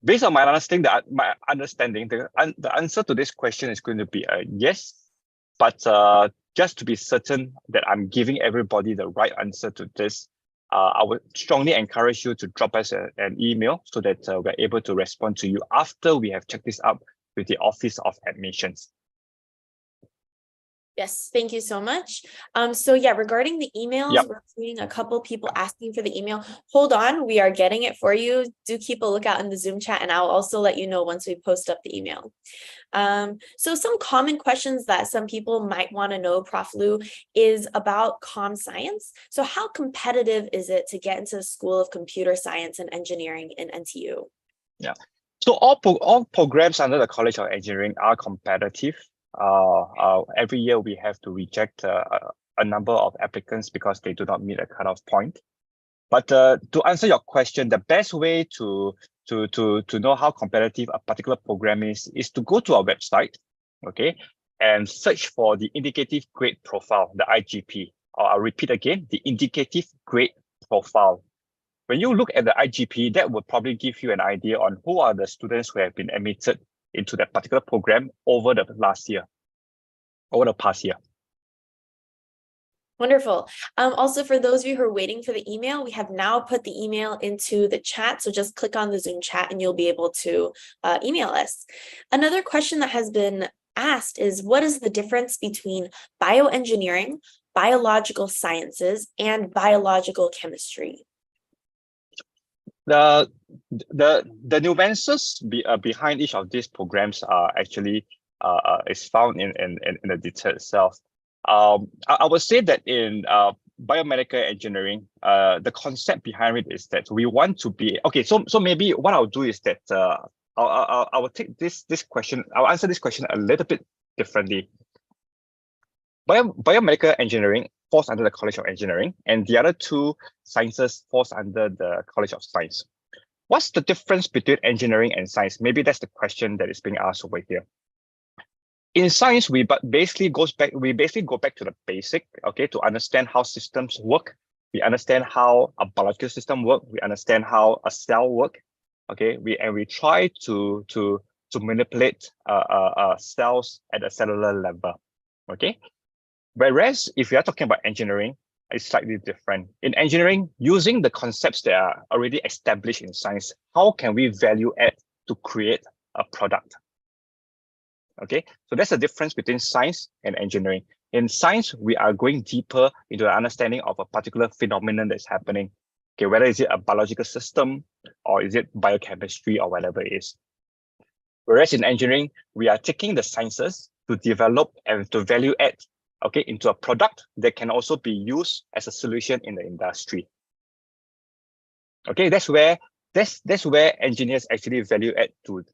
Speaker 2: Based on my understanding, the answer to this question is going to be a yes. But just to be certain that I'm giving everybody the right answer to this, I would strongly encourage you to drop us an email so that we're able to respond to you after we have checked this out with the Office of Admissions.
Speaker 3: Yes, thank you so much. So yeah, regarding the emails,
Speaker 2: Yep.
Speaker 3: we're seeing a couple people asking for the email. Hold on, we are getting it for you. Do keep a lookout in the Zoom chat, and I'll also let you know once we post up the email. So some common questions that some people might want to know, Prof. Liu, is about comm science. So how competitive is it to get into the School of Computer Science and Engineering in NTU?
Speaker 2: Yeah. So all programs under the College of Engineering are competitive. Every year we have to reject a number of applicants because they do not meet a cutoff point. But to answer your question, the best way to know how competitive a particular program is to go to our website, okay, and search for the indicative grade profile, the IGP. or I'll repeat again, the indicative grade profile. When you look at the IGP, that would probably give you an idea on who are the students who have been admitted into that particular program over the past year.
Speaker 3: Wonderful. Also, for those of you who are waiting for the email, we have now put the email into the chat. So just click on the Zoom chat and you'll be able to email us. Another question that has been asked is, what is the difference between bioengineering, biological sciences, and biological chemistry?
Speaker 2: The nuances behind each of these programs are actually is found in the detail itself. I would say that in biomedical engineering, the concept behind it is that we want to be okay. So maybe what I'll do is that I will take this question. I'll answer this question a little bit differently. Biomedical engineering falls under the College of Engineering, and the other two sciences falls under the College of Science. What's the difference between engineering and science? Maybe that's the question that is being asked over here. In science, we basically go back to the basic, okay, to understand how systems work. We understand how a biological system works. We understand how a cell works. Okay, we try to manipulate cells at a cellular level. Okay, whereas if you are talking about engineering, it's slightly different. In engineering, using the concepts that are already established in science, how can we value add to create a product? Okay, so that's the difference between science and engineering. In science, we are going deeper into the understanding of a particular phenomenon that's happening. Okay, whether is it a biological system or is it biochemistry or whatever it is. Whereas in engineering, we are taking the sciences to develop and to value add, okay, into a product that can also be used as a solution in the industry. Okay, that's where engineers actually value add to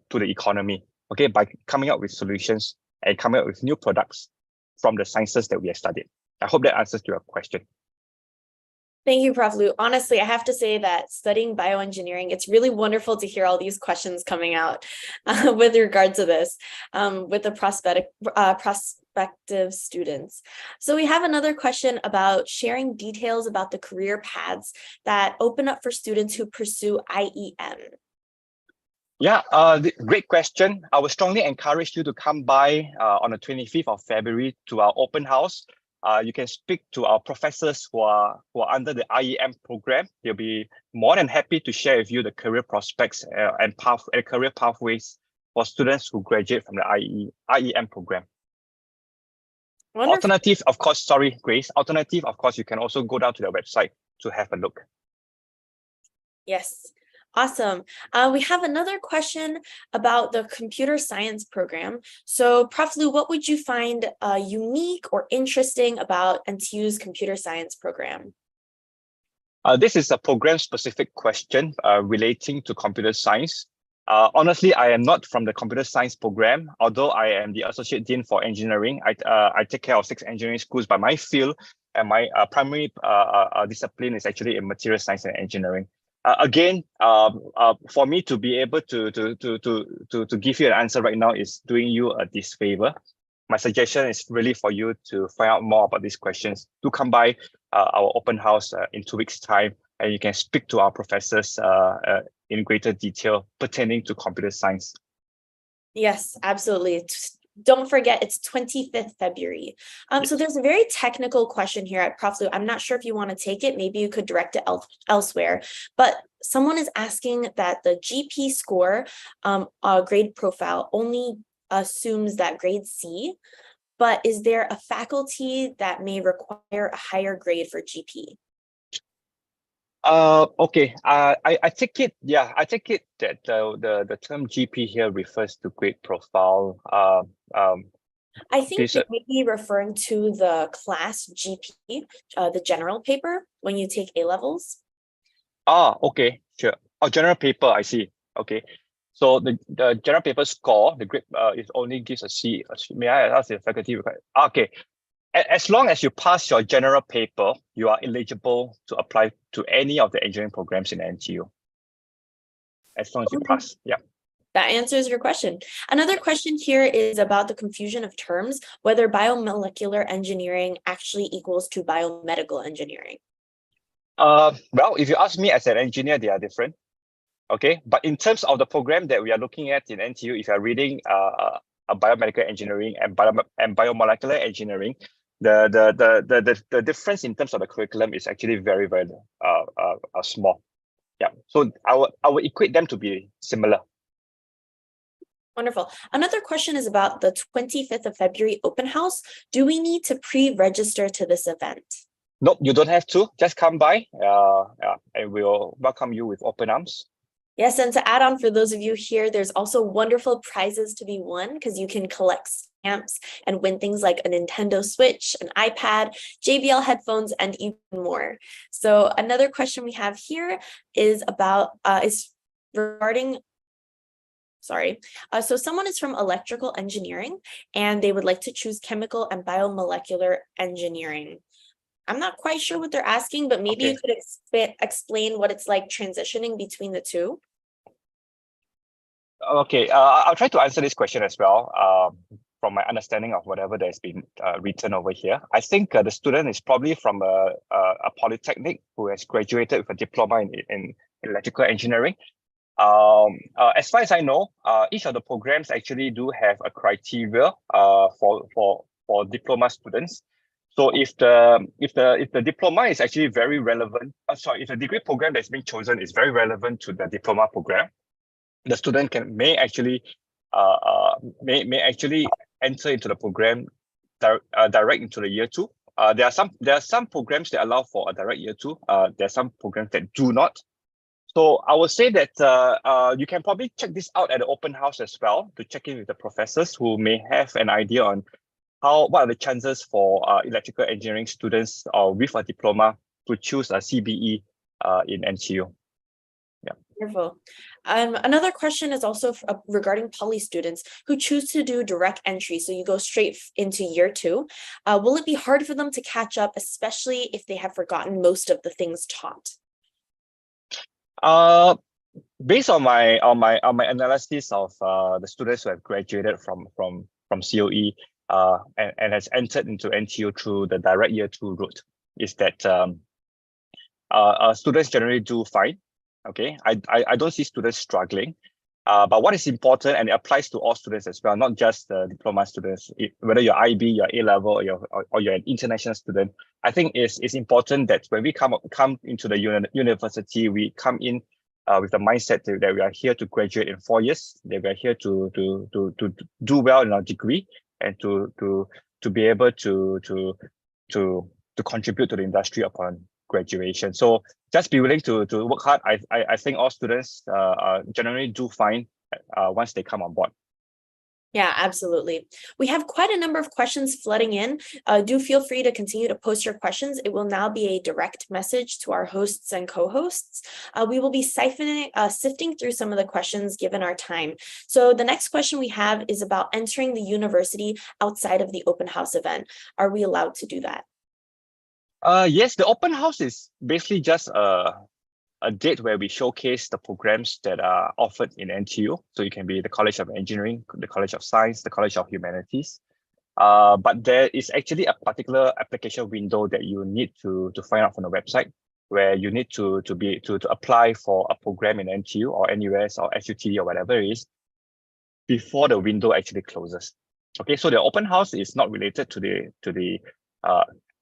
Speaker 2: the economy. Okay, by coming up with solutions and coming up with new products from the sciences that we have studied. I hope that answers your question.
Speaker 3: Thank you, Prof. Liu. Honestly, I have to say that studying bioengineering, it's really wonderful to hear all these questions coming out with regard to this, with the prospective students. So we have another question about sharing details about the career paths that open up for students who pursue IEM.
Speaker 2: Yeah, great question. I would strongly encourage you to come by on the 25th of February to our open house. You can speak to our professors who are under the IEM program. They'll be more than happy to share with you the career prospects and career pathways for students who graduate from the IEM program. Wonderful. Alternative, of course, sorry, Grace. Alternative, of course, you can also go down to the website to have a look.
Speaker 3: Yes. Awesome. We have another question about the computer science program. So, Prof. Liu, what would you find unique or interesting about NTU's computer science program?
Speaker 2: This is a program-specific question relating to computer science. Honestly, I am not from the computer science program, although I am the Associate Dean for Engineering. I take care of 6 engineering schools by my field, and my primary discipline is actually in material science and engineering. Again, for me to be able to give you an answer right now is doing you a disfavor. My suggestion is really for you to find out more about these questions. Do come by our open house in 2 weeks' time, and you can speak to our professors in greater detail pertaining to computer science. Yes,
Speaker 3: absolutely. Don't forget, it's 25th February. So there's a very technical question here at Prof. Liu. I'm not sure if you want to take it. Maybe you could direct it elsewhere. But someone is asking that the GP score grade profile only assumes that grade C, but is there a faculty that may require a higher grade for GP?
Speaker 2: Okay. I take it. Yeah, I take it that the term GP here refers to grade profile.
Speaker 3: I think you may be referring to the class GP, the general paper when you take A levels.
Speaker 2: Okay, sure. Oh, general paper. I see. Okay. So the general paper score, the grade, it only gives a C. May I ask the faculty? Okay. As long as you pass your general paper, you are eligible to apply to any of the engineering programs in NTU. As long as you pass, yeah.
Speaker 3: That answers your question. Another question here is about the confusion of terms, whether biomolecular engineering actually equals to biomedical engineering.
Speaker 2: Well, if you ask me as an engineer, they are different. Okay, but in terms of the program that we are looking at in NTU, if you are reading a biomedical engineering and biomolecular engineering, the difference in terms of the curriculum is actually very, very small. Yeah, so I would equate them to be similar.
Speaker 3: Wonderful. Another question is about the 25th of February open house. Do we need to pre-register to this event?
Speaker 2: Nope, you don't have to. Just come by, and we'll welcome you with open arms.
Speaker 3: Yes, and to add on for those of you here, there's also wonderful prizes to be won because you can collect stamps and win things like a Nintendo Switch, an iPad, JBL headphones, and even more. So another question we have here is about regarding. So someone is from electrical engineering and they would like to choose chemical and biomolecular engineering. I'm not quite sure what they're asking, but maybe you could explain what it's like transitioning between the two.
Speaker 2: Okay, I'll try to answer this question as well. From my understanding of whatever that's been written over here, I think the student is probably from a polytechnic who has graduated with a diploma in electrical engineering. As far as I know, each of the programs actually do have a criteria for diploma students. So if the diploma is actually very relevant, if the degree program that's being chosen is very relevant to the diploma program, the student may actually enter into the program direct into the year 2. There are some programs that allow for a direct year 2. There are some programs that do not. So I would say that you can probably check this out at the open house as well to check in with the professors who may have an idea on what are the chances for electrical engineering students with a diploma to choose a CBE in NTU. Yeah.
Speaker 3: Wonderful. Another question is also regarding poly students who choose to do direct entry. So you go straight into year 2. Will it be hard for them to catch up, especially if they have forgotten most of the things taught?
Speaker 2: Based on my analysis of the students who have graduated from COE and has entered into NTU through the direct year 2 route, is that students generally do fine. Okay, I don't see students struggling. But what is important, and it applies to all students as well, not just the diploma students, whether you're IB, you're A-level, or you're an international student, I think it's important that when we come into the university, we come in with the mindset that we are here to graduate in 4 years, that we are here to do well in our degree, and to be able to contribute to the industry upon graduation. So just be willing to work hard. I think all students generally do fine once they come on board.
Speaker 3: Yeah, absolutely. We have quite a number of questions flooding in. Do feel free to continue to post your questions. It will now be a direct message to our hosts and co-hosts. We will be sifting through some of the questions given our time. So the next question we have is about entering the university outside of the open house event. Are we allowed to do that?
Speaker 2: Yes, the open house is basically just a date where we showcase the programs that are offered in NTU. So it can be the College of Engineering, the College of Science, the College of Humanities. But there is actually a particular application window that you need to find out from the website, where you need to apply for a program in NTU or NUS or SGT or whatever it is before the window actually closes. Okay, so the open house is not related to the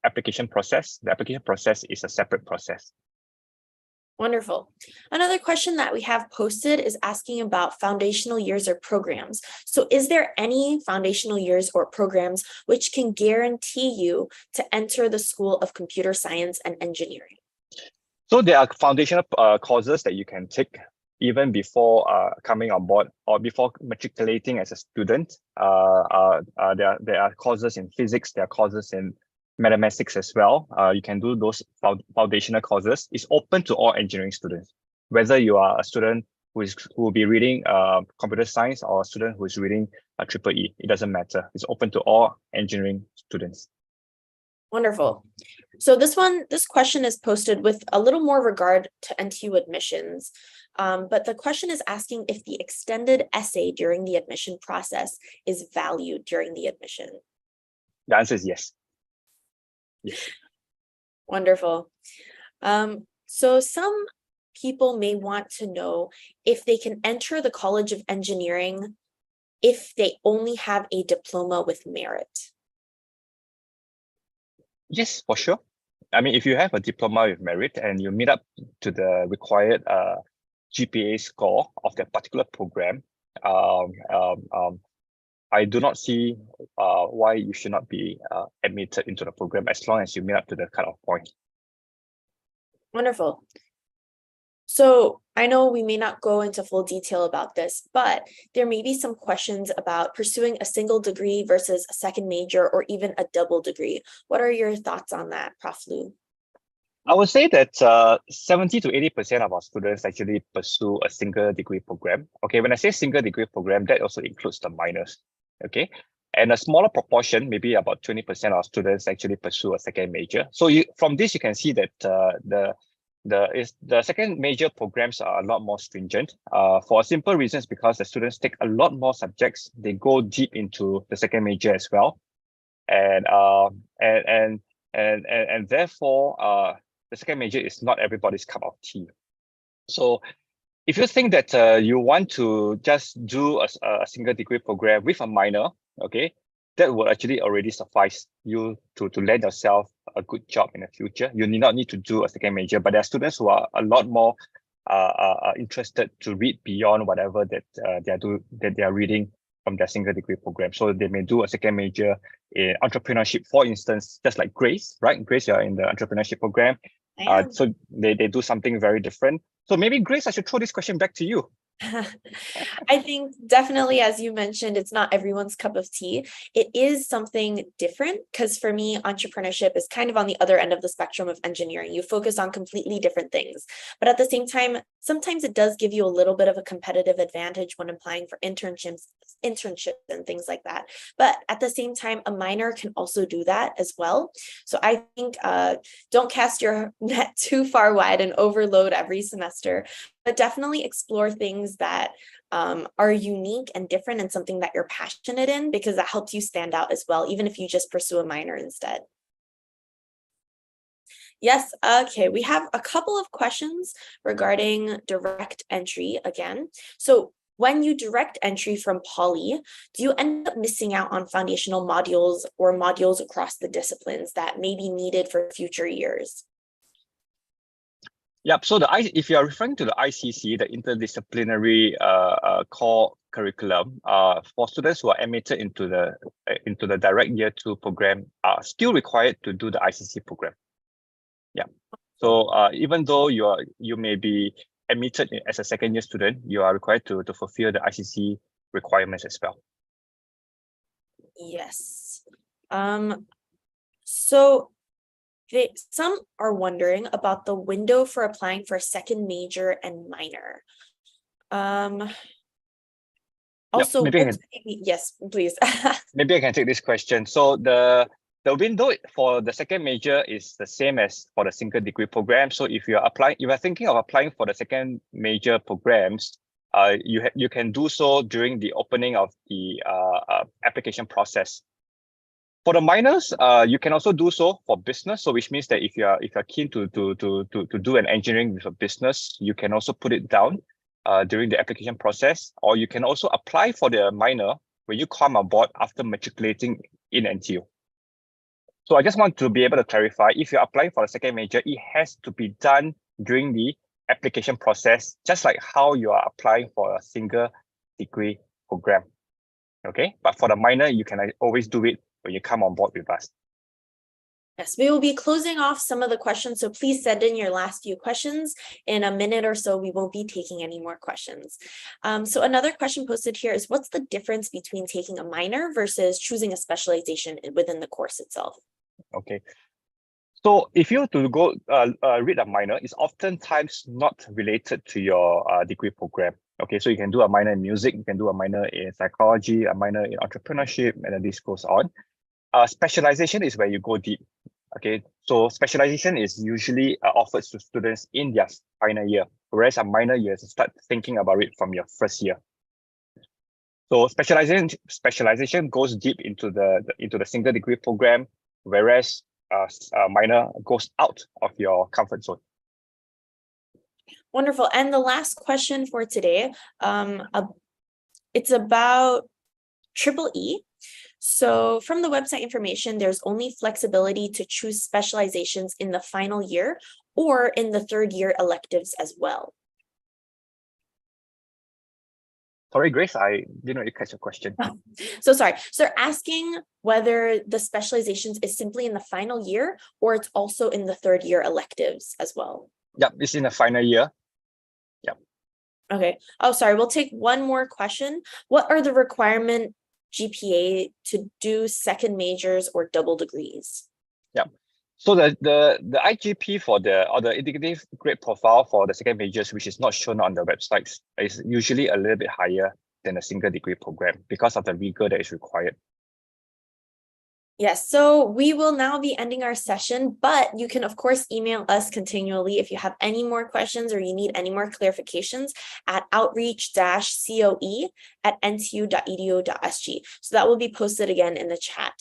Speaker 2: application process. The application process is a separate process.
Speaker 3: Wonderful. Another question that we have posted is asking about foundational years or programs. So is there any foundational years or programs which can guarantee you to enter the School of Computer Science and Engineering?
Speaker 2: So there are foundational courses that you can take even before coming on board or before matriculating as a student. There are courses in physics, there are courses in mathematics as well. You can do those foundational courses. It's open to all engineering students, whether you are a student who will be reading computer science or a student who is reading a triple E. It doesn't matter. It's open to all engineering students.
Speaker 3: Wonderful. So this question is posted with a little more regard to NTU admissions. But the question is asking if the extended essay during the admission process is valued during the admission.
Speaker 2: The answer is yes. Yes.
Speaker 3: Wonderful. So some people may want to know if they can enter the College of Engineering if they only have a diploma with merit.
Speaker 2: Yes, for sure. I mean, if you have a diploma with merit and you meet up to the required GPA score of that particular program, I do not see why you should not be admitted into the program as long as you meet up to the cutoff point.
Speaker 3: Wonderful. So I know we may not go into full detail about this, but there may be some questions about pursuing a single degree versus a second major or even a double degree. What are your thoughts on that, Prof. Lu?
Speaker 2: I would say that 70 to 80% of our students actually pursue a single degree program. Okay, when I say single degree program, that also includes the minors. Okay, and a smaller proportion, maybe about 20% of students actually pursue a second major. So from this, you can see that the second major programs are a lot more stringent for simple reasons, because the students take a lot more subjects. They go deep into the second major as well, and therefore the second major is not everybody's cup of tea. So if you think that you want to just do a single degree program with a minor, okay, that will actually already suffice you to land yourself a good job in the future. You need not to do a second major, but there are students who are a lot more interested to read beyond whatever that they are reading from their single degree program. So they may do a second major in entrepreneurship, for instance, just like Grace, right? Grace, you're in the entrepreneurship program. So they do something very different. So maybe, Grace, I should throw this question back to you.
Speaker 3: I think definitely, as you mentioned, it's not everyone's cup of tea. It is something different because for me, entrepreneurship is kind of on the other end of the spectrum of engineering. You focus on completely different things, but at the same time, sometimes it does give you a little bit of a competitive advantage when applying for internships and things like that. But at the same time, a minor can also do that as well. So I think don't cast your net too far wide and overload every semester, but definitely explore things that are unique and different and something that you're passionate in, because that helps you stand out as well, even if you just pursue a minor instead. Yes, okay, we have a couple of questions regarding direct entry again. So when you direct entry from poly, do you end up missing out on foundational modules or modules across the disciplines that may be needed for future years?
Speaker 2: Yep. So if you are referring to the ICC, the interdisciplinary core curriculum, for students who are admitted into the direct year 2 program, are still required to do the ICC program. Yeah. So even though you may be admitted as a second year student, you are required to fulfill the ICC requirements as well.
Speaker 3: Yes. So some are wondering about the window for applying for a second major and minor. Also, yes, please.
Speaker 2: Maybe I can take this question. So the window for the second major is the same as for the single degree program. So if you are thinking of applying for the second major programs, you can do so during the opening of the application process. For the minors, you can also do so for business. So which means that if you're keen to do an engineering with a business, you can also put it down during the application process, or you can also apply for the minor when you come aboard after matriculating in NTU. So I just want to be able to clarify, if you're applying for a second major, it has to be done during the application process, just like how you are applying for a single degree program. Okay, but for the minor, you can always do it when you come on board with us.
Speaker 3: Yes, we will be closing off some of the questions, so please send in your last few questions. In a minute or so, we won't be taking any more questions. So another question posted here is, what's the difference between taking a minor versus choosing a specialization within the course itself?
Speaker 2: Okay, so if you were to go read a minor, it's oftentimes not related to your degree program. Okay, so you can do a minor in music, you can do a minor in psychology, a minor in entrepreneurship, and then this goes on. Specialization is where you go deep. Okay, so specialization is usually offered to students in their final year, whereas a minor year, you start thinking about it from your first year. So specialization goes deep into the single degree program, whereas minor goes out of your comfort zone.
Speaker 3: Wonderful. And the last question for today, it's about EEE. So from the website information, there's only flexibility to choose specializations in the final year or in the third year electives as well.
Speaker 2: Sorry, Grace, I didn't really catch your question.
Speaker 3: Oh, so sorry. So they're asking whether the specializations is simply in the final year or it's also in the third year electives as well.
Speaker 2: Yep, it's in the final year. Yep.
Speaker 3: Okay. Oh, sorry. We'll take one more question. What are the requirement GPA to do second majors or double degrees?
Speaker 2: Yep. So the IGP for the indicative grade profile for the second majors, which is not shown on the websites, is usually a little bit higher than a single degree program because of the rigor that is required.
Speaker 3: Yes, so we will now be ending our session, but you can of course email us continually if you have any more questions or you need any more clarifications at outreach-coe@ntu.edu.sg. So that will be posted again in the chat.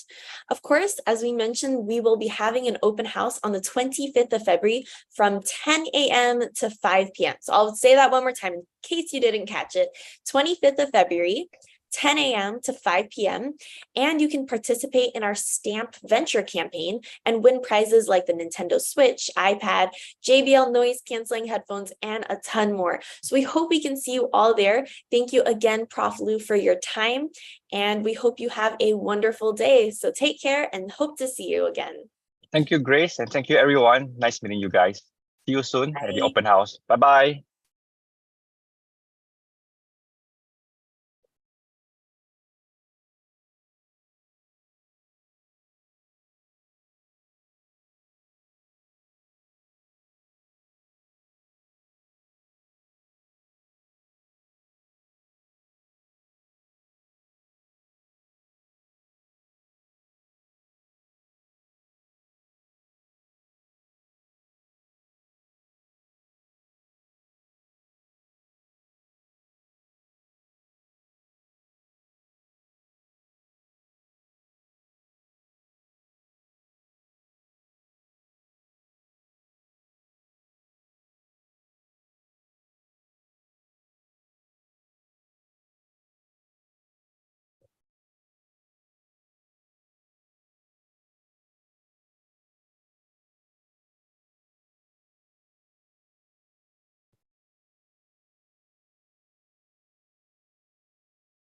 Speaker 3: Of course, as we mentioned, we will be having an open house on the 25th of February from 10 a.m. to 5 p.m. So I'll say that one more time in case you didn't catch it. 25th of February. 10 a.m. to 5 p.m. And you can participate in our Stamp Venture campaign and win prizes like the Nintendo Switch, iPad, JBL noise canceling headphones, and a ton more. So we hope we can see you all there. Thank you again, Prof. Liu, for your time. And we hope you have a wonderful day. So take care and hope to see you again.
Speaker 2: Thank you, Grace, and thank you, everyone. Nice meeting you guys. See you soon at the
Speaker 3: Bye.
Speaker 2: open house. Bye-bye.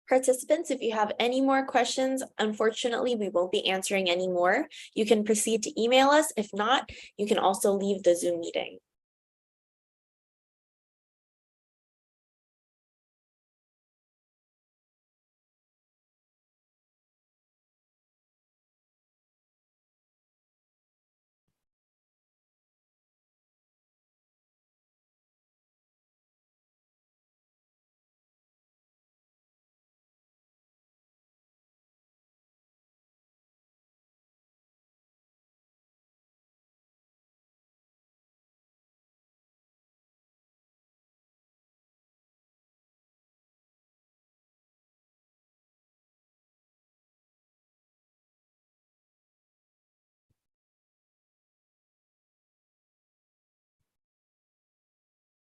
Speaker 3: Participants, if you have any more questions, unfortunately, we won't be answering any more. You can proceed to email us. If not, you can also leave the Zoom meeting.